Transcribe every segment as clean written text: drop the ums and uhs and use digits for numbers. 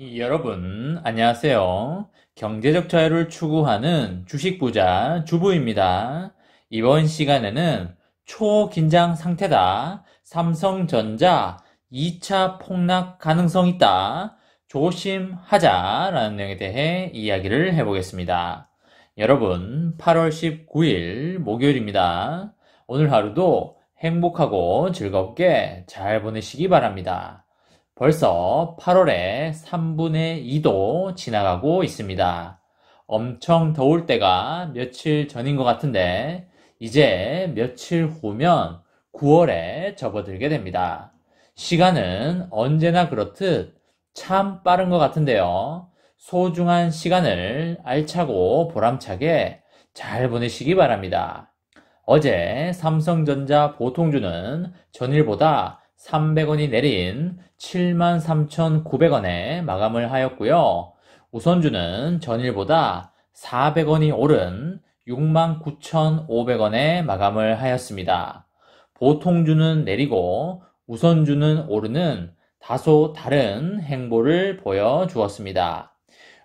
여러분, 안녕하세요. 경제적 자유를 추구하는 주식부자 주부입니다. 이번 시간에는 초긴장 상태다. 삼성전자 2차 폭락 가능성 있다. 조심하자라는 내용에 대해 이야기를 해보겠습니다. 여러분, 8월 19일 목요일입니다. 오늘 하루도 행복하고 즐겁게 잘 보내시기 바랍니다. 벌써 8월의 3분의 2도 지나가고 있습니다. 엄청 더울 때가 며칠 전인 것 같은데 이제 며칠 후면 9월에 접어들게 됩니다. 시간은 언제나 그렇듯 참 빠른 것 같은데요. 소중한 시간을 알차고 보람차게 잘 보내시기 바랍니다. 어제 삼성전자 보통주는 전일보다 300원이 내린 73,900원에 마감을 하였고요. 우선주는 전일보다 400원이 오른 69,500원에 마감을 하였습니다. 보통주는 내리고 우선주는 오르는 다소 다른 행보를 보여주었습니다.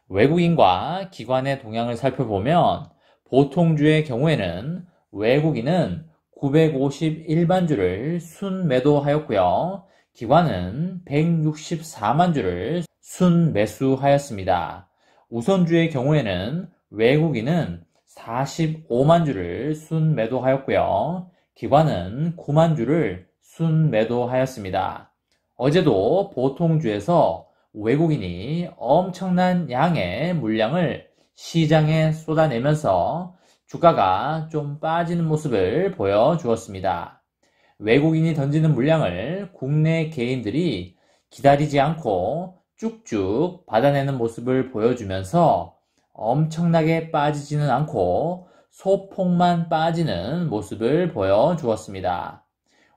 외국인과 기관의 동향을 살펴보면 보통주의 경우에는 외국인은 951만 주를 순매도하였고요. 기관은 164만 주를 순매수하였습니다. 우선주의 경우에는 외국인은 45만 주를 순매도하였고요. 기관은 9만 주를 순매도하였습니다. 어제도 보통주에서 외국인이 엄청난 양의 물량을 시장에 쏟아내면서 주가가 좀 빠지는 모습을 보여주었습니다. 외국인이 던지는 물량을 국내 개인들이 기다리지 않고 쭉쭉 받아내는 모습을 보여주면서 엄청나게 빠지지는 않고 소폭만 빠지는 모습을 보여주었습니다.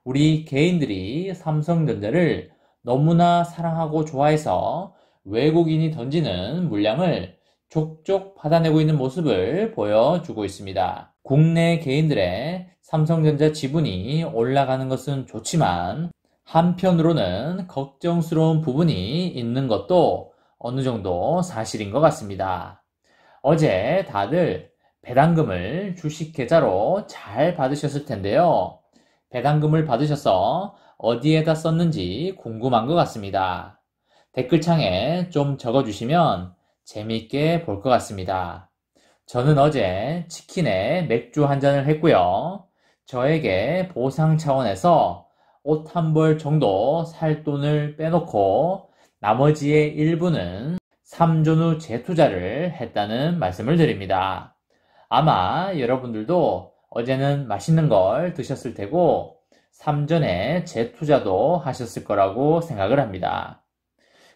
우리 개인들이 삼성전자를 너무나 사랑하고 좋아해서 외국인이 던지는 물량을 족족 받아내고 있는 모습을 보여주고 있습니다. 국내 개인들의 삼성전자 지분이 올라가는 것은 좋지만 한편으로는 걱정스러운 부분이 있는 것도 어느 정도 사실인 것 같습니다. 어제 다들 배당금을 주식 계좌로 잘 받으셨을 텐데요. 배당금을 받으셔서 어디에다 썼는지 궁금한 것 같습니다. 댓글창에 좀 적어주시면 재미있게 볼 것 같습니다. 저는 어제 치킨에 맥주 한 잔을 했고요. 저에게 보상 차원에서 옷 한 벌 정도 살 돈을 빼놓고 나머지의 일부는 삼존후 재투자를 했다는 말씀을 드립니다. 아마 여러분들도 어제는 맛있는 걸 드셨을 테고 삼전에 재투자도 하셨을 거라고 생각을 합니다.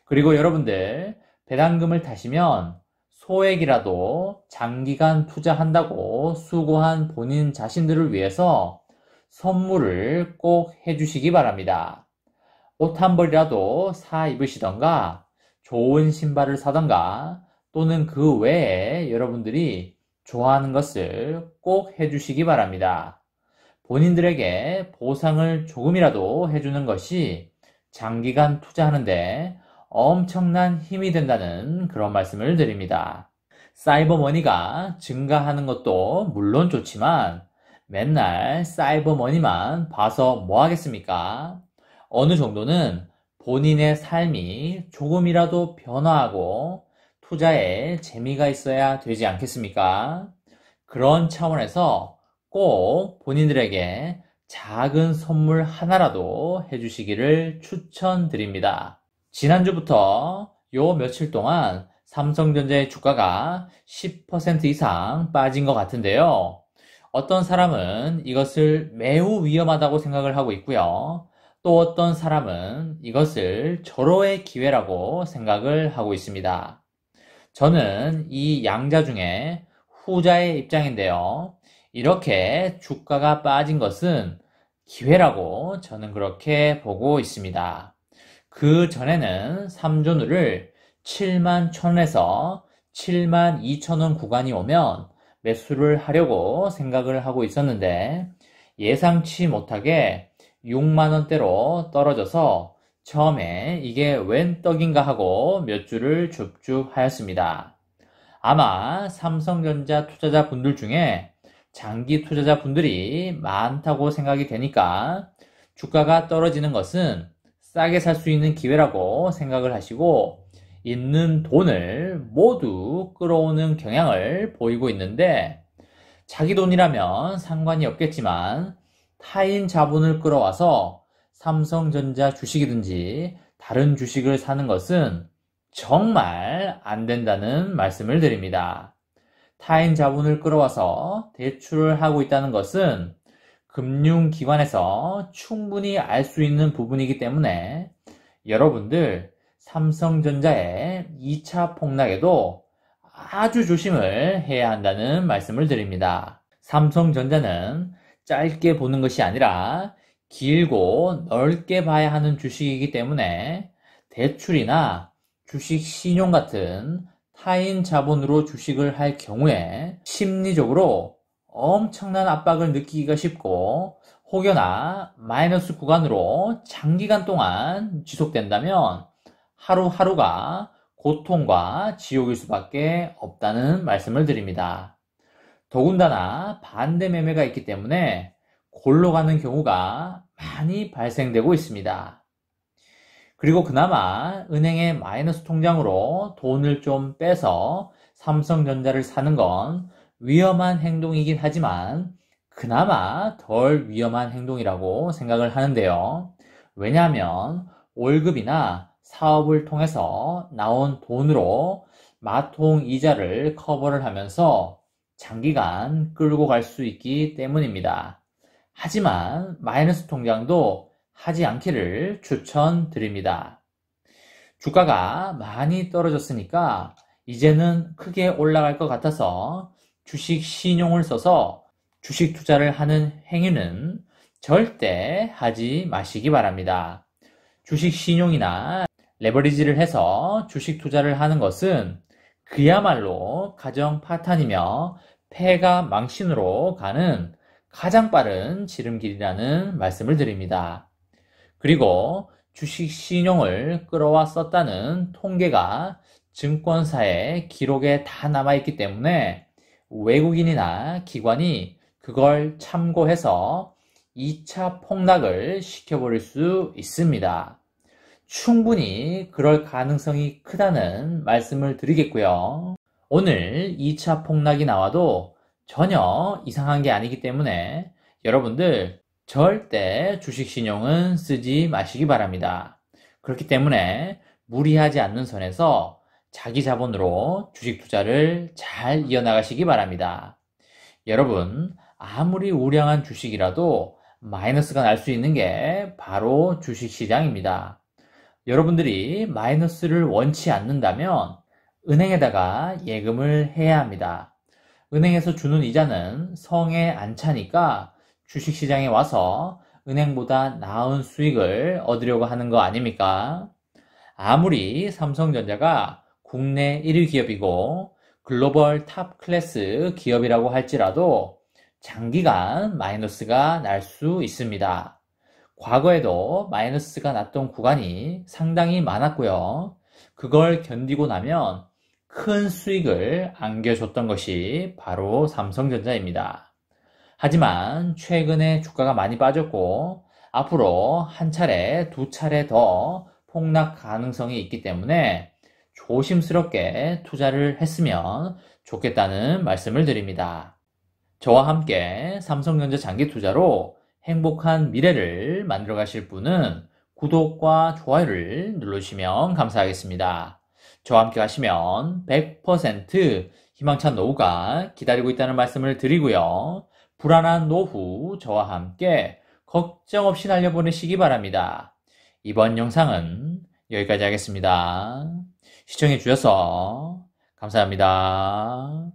그리고 여러분들 배당금을 타시면 소액이라도 장기간 투자한다고 수고한 본인 자신들을 위해서 선물을 꼭 해주시기 바랍니다. 옷 한 벌이라도 사 입으시던가 좋은 신발을 사던가 또는 그 외에 여러분들이 좋아하는 것을 꼭 해주시기 바랍니다. 본인들에게 보상을 조금이라도 해주는 것이 장기간 투자하는데 엄청난 힘이 된다는 그런 말씀을 드립니다. 사이버머니가 증가하는 것도 물론 좋지만 맨날 사이버머니만 봐서 뭐 하겠습니까? 어느 정도는 본인의 삶이 조금이라도 변화하고 투자에 재미가 있어야 되지 않겠습니까? 그런 차원에서 꼭 본인들에게 작은 선물 하나라도 해주시기를 추천드립니다. 지난주부터 요 며칠 동안 삼성전자의 주가가 10% 이상 빠진 것 같은데요. 어떤 사람은 이것을 매우 위험하다고 생각을 하고 있고요. 또 어떤 사람은 이것을 절호의 기회라고 생각을 하고 있습니다. 저는 이 양자 중에 후자의 입장인데요. 이렇게 주가가 빠진 것은 기회라고 저는 그렇게 보고 있습니다. 그 전에는 삼존후를 71,000원에서 72,000원 구간이 오면 매수를 하려고 생각을 하고 있었는데 예상치 못하게 6만원대로 떨어져서 처음에 이게 웬 떡인가 하고 몇 줄을 줍줍 하였습니다. 아마 삼성전자 투자자분들 중에 장기 투자자분들이 많다고 생각이 되니까 주가가 떨어지는 것은 싸게 살 수 있는 기회라고 생각을 하시고 있는 돈을 모두 끌어오는 경향을 보이고 있는데, 자기 돈이라면 상관이 없겠지만 타인 자본을 끌어와서 삼성전자 주식이든지 다른 주식을 사는 것은 정말 안 된다는 말씀을 드립니다. 타인 자본을 끌어와서 대출을 하고 있다는 것은 금융기관에서 충분히 알 수 있는 부분이기 때문에 여러분들 삼성전자의 2차 폭락에도 아주 조심을 해야 한다는 말씀을 드립니다. 삼성전자는 짧게 보는 것이 아니라 길고 넓게 봐야 하는 주식이기 때문에 대출이나 주식 신용 같은 타인 자본으로 주식을 할 경우에 심리적으로 엄청난 압박을 느끼기가 쉽고 혹여나 마이너스 구간으로 장기간 동안 지속된다면 하루하루가 고통과 지옥일 수밖에 없다는 말씀을 드립니다. 더군다나 반대 매매가 있기 때문에 골로 가는 경우가 많이 발생되고 있습니다. 그리고 그나마 은행의 마이너스 통장으로 돈을 좀 빼서 삼성전자를 사는 건 위험한 행동이긴 하지만 그나마 덜 위험한 행동이라고 생각을 하는데요. 왜냐하면 월급이나 사업을 통해서 나온 돈으로 마통 이자를 커버를 하면서 장기간 끌고 갈 수 있기 때문입니다. 하지만 마이너스 통장도 하지 않기를 추천드립니다. 주가가 많이 떨어졌으니까 이제는 크게 올라갈 것 같아서 주식 신용을 써서 주식 투자를 하는 행위는 절대 하지 마시기 바랍니다. 주식 신용이나 레버리지를 해서 주식 투자를 하는 것은 그야말로 가정 파탄이며 폐가 망신으로 가는 가장 빠른 지름길이라는 말씀을 드립니다. 그리고 주식 신용을 끌어와 썼다는 통계가 증권사의 기록에 다 남아있기 때문에 외국인이나 기관이 그걸 참고해서 2차 폭락을 시켜버릴 수 있습니다. 충분히 그럴 가능성이 크다는 말씀을 드리겠고요. 오늘 2차 폭락이 나와도 전혀 이상한 게 아니기 때문에 여러분들 절대 주식 신용은 쓰지 마시기 바랍니다. 그렇기 때문에 무리하지 않는 선에서 자기 자본으로 주식 투자를 잘 이어나가시기 바랍니다. 여러분, 아무리 우량한 주식이라도 마이너스가 날 수 있는 게 바로 주식시장입니다. 여러분들이 마이너스를 원치 않는다면 은행에다가 예금을 해야 합니다. 은행에서 주는 이자는 성에 안 차니까 주식시장에 와서 은행보다 나은 수익을 얻으려고 하는 거 아닙니까? 아무리 삼성전자가 국내 1위 기업이고 글로벌 탑 클래스 기업이라고 할지라도 장기간 마이너스가 날 수 있습니다. 과거에도 마이너스가 났던 구간이 상당히 많았고요. 그걸 견디고 나면 큰 수익을 안겨줬던 것이 바로 삼성전자입니다. 하지만 최근에 주가가 많이 빠졌고 앞으로 한 차례, 두 차례 더 폭락 가능성이 있기 때문에 조심스럽게 투자를 했으면 좋겠다는 말씀을 드립니다. 저와 함께 삼성전자 장기 투자로 행복한 미래를 만들어 가실 분은 구독과 좋아요를 눌러주시면 감사하겠습니다. 저와 함께 하시면 100% 희망찬 노후가 기다리고 있다는 말씀을 드리고요. 불안한 노후 저와 함께 걱정 없이 날려보내시기 바랍니다. 이번 영상은 여기까지 하겠습니다. 시청해 주셔서 감사합니다.